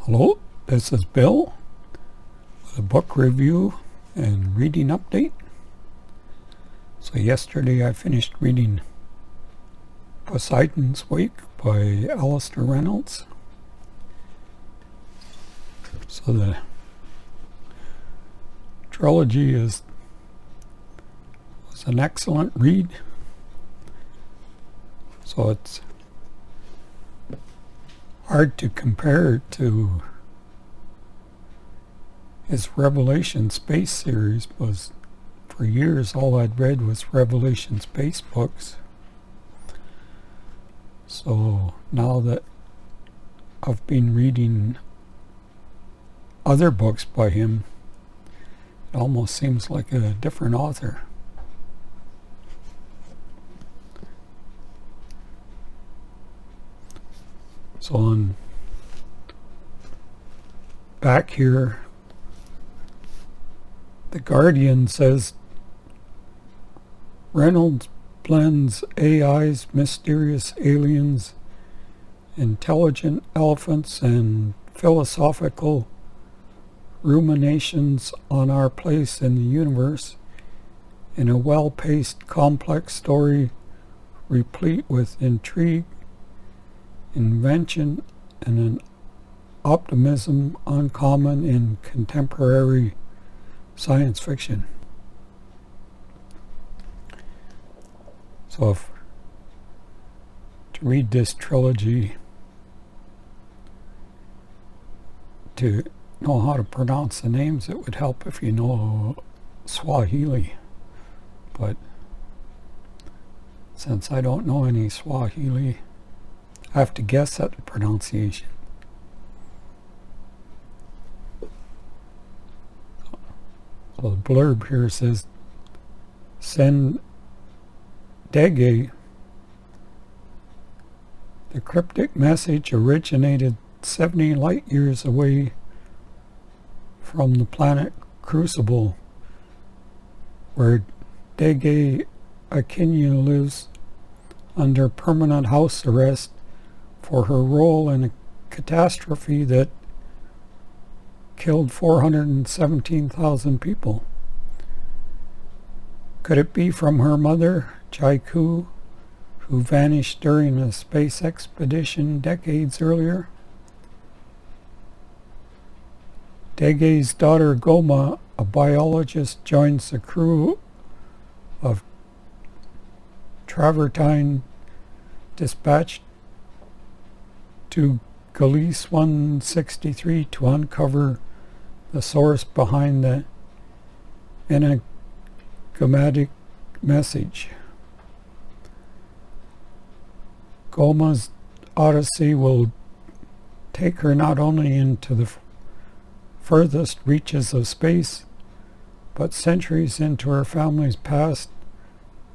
Hello, this is Bill with a book review and reading update. So yesterday I finished reading Poseidon's Wake by Alastair Reynolds. So the trilogy was an excellent read. So it's hard to compare to his Revelation Space series. Was for years all I'd read was Revelation Space books. So now that I've been reading other books by him, it almost seems like a different author. So on back here, The Guardian says Reynolds blends AIs, mysterious aliens, intelligent elephants, and philosophical ruminations on our place in the universe in a well-paced, complex story replete with intrigue, invention, and an optimism uncommon in contemporary science fiction. So to read this trilogy, to know how to pronounce the names, it would help if you know Swahili. But since I don't know any Swahili, I have to guess at the pronunciation. So the blurb here says, Send Dege. The cryptic message originated 70 light years away from the planet Crucible, where Dege Akinya lives under permanent house arrest for her role in a catastrophe that killed 417,000 people. Could it be from her mother, Jaiku, who vanished during a space expedition decades earlier? Dege's daughter Goma, a biologist, joins the crew of Travertine, dispatched to Gliese 163 to uncover the source behind the enigmatic message. Goma's odyssey will take her not only into the furthest reaches of space, but centuries into her family's past,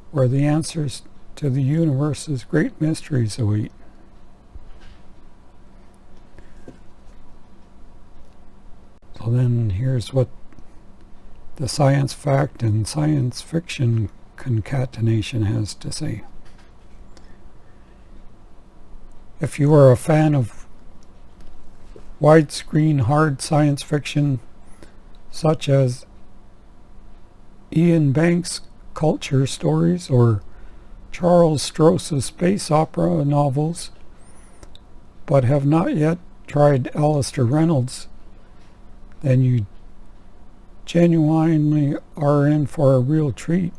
where the answers to the universe's great mysteries await. So then here's what the science fact and science fiction concatenation has to say. If you are a fan of widescreen hard science fiction such as Ian Banks' Culture Stories or Charles Stross's space opera novels, but have not yet tried Alastair Reynolds, then you genuinely are in for a real treat.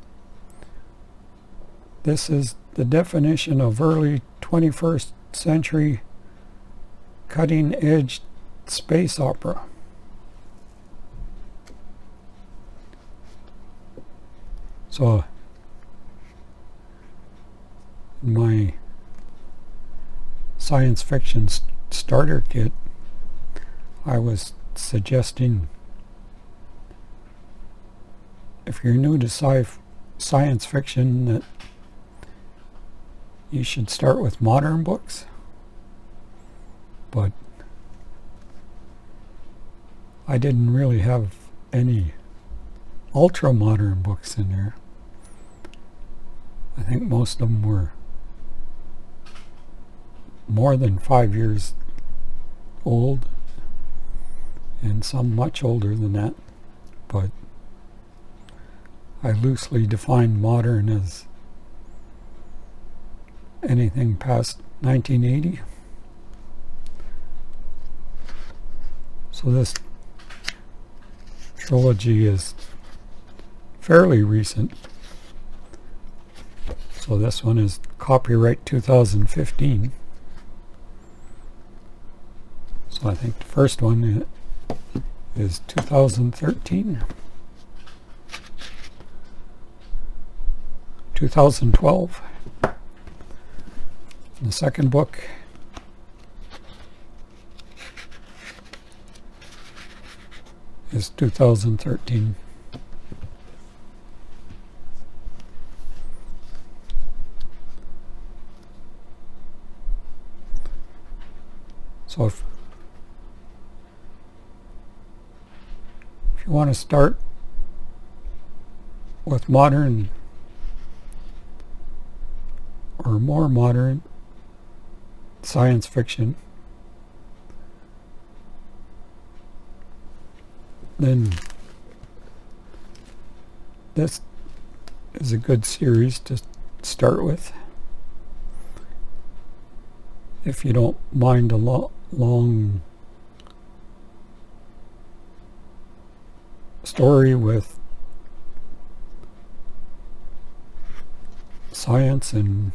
This is the definition of early 21st century cutting-edge space opera. So in my science fiction starter kit, I was suggesting, if you're new to science fiction, that you should start with modern books. But I didn't really have any ultra modern books in there. I think most of them were more than 5 years old. and some much older than that, but I loosely define modern as anything past 1980. So this trilogy is fairly recent. So this one is copyright 2015. So I think the first one is 2013. 2012. And the second book is 2013. So if you want to start with modern or more modern science fiction, then this is a good series to start with. If you don't mind a long story with science and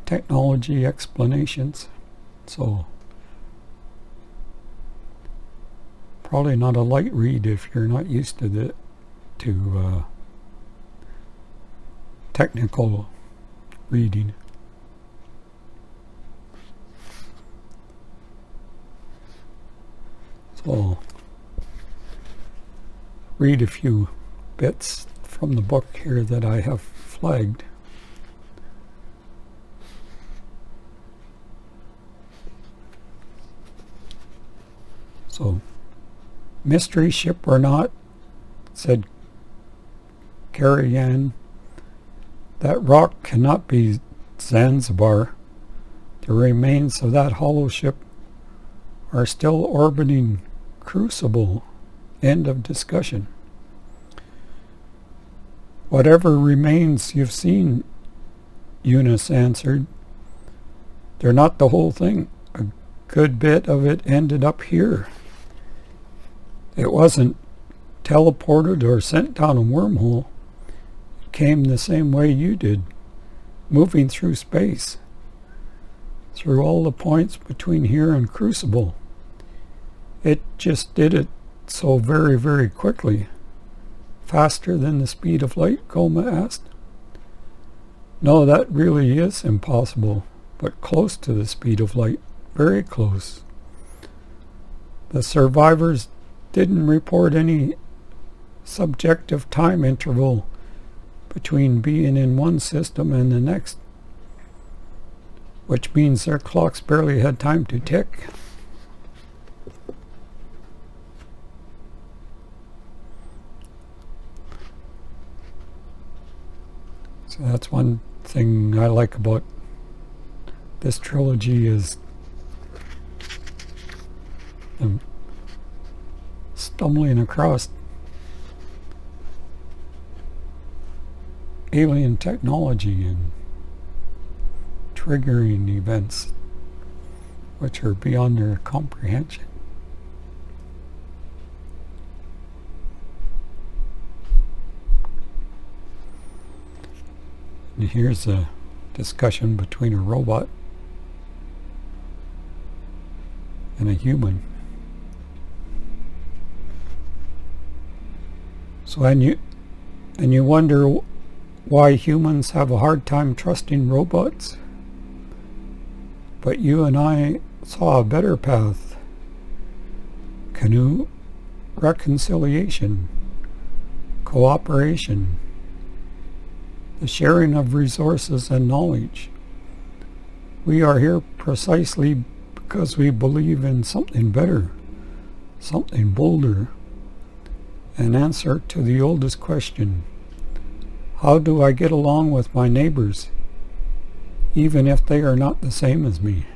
technology explanations. So probably not a light read if you're not used to technical reading. So read a few bits from the book here that I have flagged. So, mystery ship or not, said Carrie Ann, that rock cannot be Zanzibar. The remains of that hollow ship are still orbiting Crucible. End of discussion. Whatever remains you've seen, Eunice answered. They're not the whole thing. A good bit of it ended up here. It wasn't teleported or sent down a wormhole. It came the same way you did, moving through space, through all the points between here and Crucible. It just did it so very, very quickly. Faster than the speed of light, Goma asked. No, that really is impossible, but close to the speed of light. Very close. The survivors didn't report any subjective time interval between being in one system and the next, which means their clocks barely had time to tick. So that's one thing I like about this trilogy is stumbling across alien technology and triggering events which are beyond their comprehension. And here's a discussion between a robot and a human. So and you wonder why humans have a hard time trusting robots, but you and I saw a better path. Canoe, reconciliation, cooperation, the sharing of resources and knowledge. We are here precisely because we believe in something better, something bolder, an answer to the oldest question: how do I get along with my neighbors, even if they are not the same as me?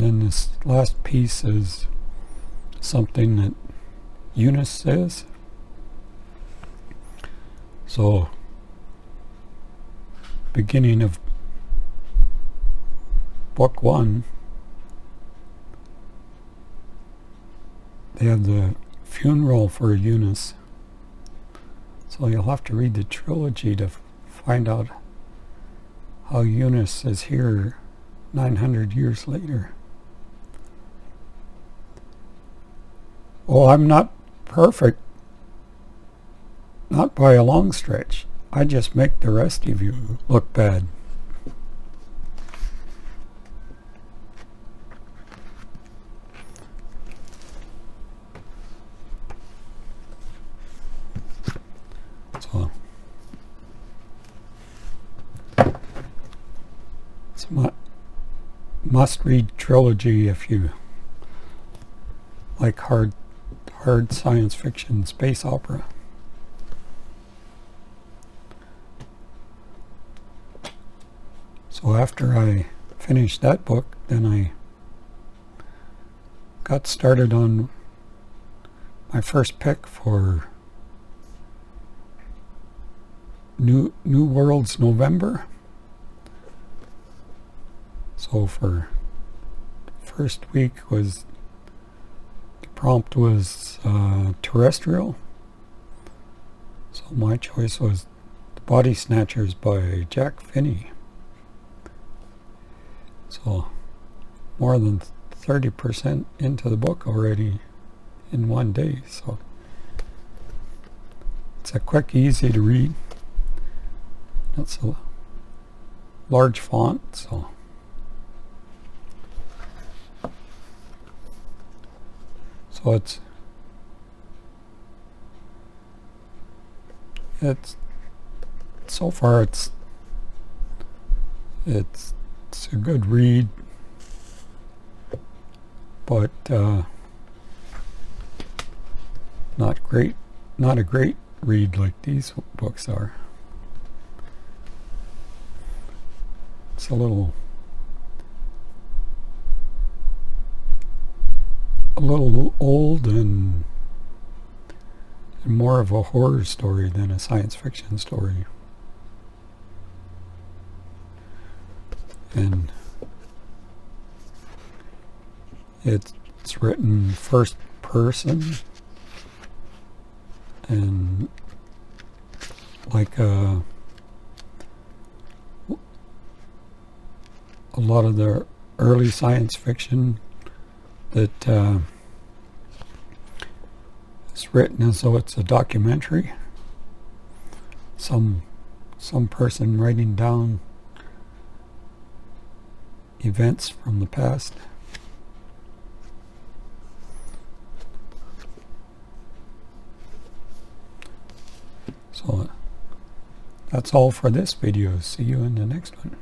then this last piece is something that Eunice says. So, beginning of book 1, they have the funeral for Eunice. So you'll have to read the trilogy to find out how Eunice is here 900 years later. Oh, I'm not perfect. Not by a long stretch. I just make the rest of you look bad. So, it's a must-read trilogy if you like hard science fiction space opera. So after I finished that book, then I got started on my first pick for New Worlds November. So for the first week was, the prompt was terrestrial. So my choice was Body Snatchers by Jack Finney. So more than 30% into the book already in one day. So it's a quick, easy to read. It's a large font, so it's so far it's a good read, but not a great read like these books are. It's a little old and more of a horror story than a science fiction story. And it's written first person, and like a lot of the early science fiction that is written as though it's a documentary. Some person writing down events from the past. So that's all for this video. See you in the next one.